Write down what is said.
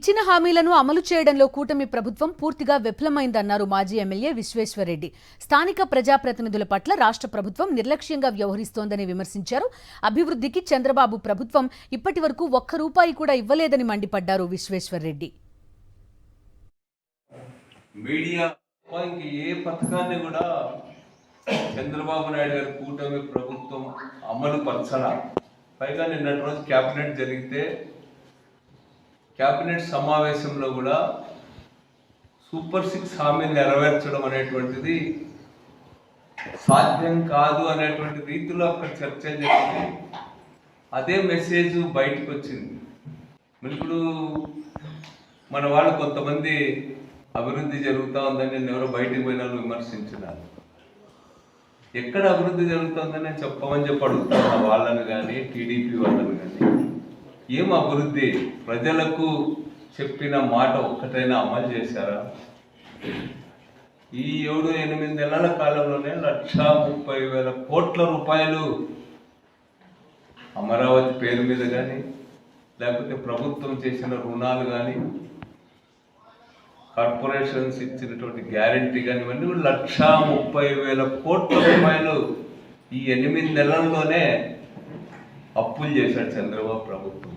ఇచ్చిన హామీలను అమలు చేయడంలో కూటమి ప్రభుత్వం పూర్తిగా విఫలమైందన్నారు మాజీ ఎమ్మెల్యే విశ్వేశ్వర్రెడ్డి. స్థానిక ప్రజాప్రతినిధుల పట్ల రాష్ట్ర ప్రభుత్వం నిర్లక్ష్యంగా వ్యవహరిస్తోందని విమర్శించారు. అభివృద్ధికి చంద్రబాబు ప్రభుత్వం ఇప్పటి వరకు ఒక్క రూపాయి కూడా ఇవ్వలేదని మండిపడ్డారు విశ్వేశ్వర్రెడ్డి. మీడియా ఏ పథకాన్ని కూడా చంద్రబాబు నాయుడు గారి కూటమి ప్రభుత్వం అమలు పరచడా. పైగా నిన్నటి రోజు క్యాబినెట్ జరిగితే క్యాబినెట్ సమావేశంలో కూడా సూపర్ 6 హామీని నెరవేర్చడం అనేటువంటిది సాధ్యం కాదు అనేటువంటి రీతిలో అక్కడ చర్చ జరిగింది. అదే మెసేజ్ బయటకు వచ్చింది. ఇప్పుడు మన వాళ్ళు కొంతమంది అభివృద్ధి జరుగుతూ ఉందని నేను ఎవరో బయటికి పోయిన వాళ్ళు విమర్శించినారు. ఎక్కడ అభివృద్ధి జరుగుతుందని నేను చెప్పమని చెప్పి అడుగుతున్నా వాళ్ళని కానీ టీడీపీ వాళ్ళని కానీ. ఏం అభివృద్ధి? ప్రజలకు చెప్పిన మాట ఒక్కటైనా అమలు చేశారా? ఈ 7-8 నెలల కాలంలోనే 1,30,000 కోట్ల రూపాయలు అమరావతి పేరు మీద కానీ లేకపోతే ప్రభుత్వం చేసిన రుణాలు కానీ కార్పొరేషన్స్ ఇచ్చినటువంటి గ్యారంటీ కానీ ఇవన్నీ 1,30,000 కోట్ల రూపాయలు ఈ 8 నెలల్లోనే అప్పులు చేశాడు చంద్రబాబు ప్రభుత్వం.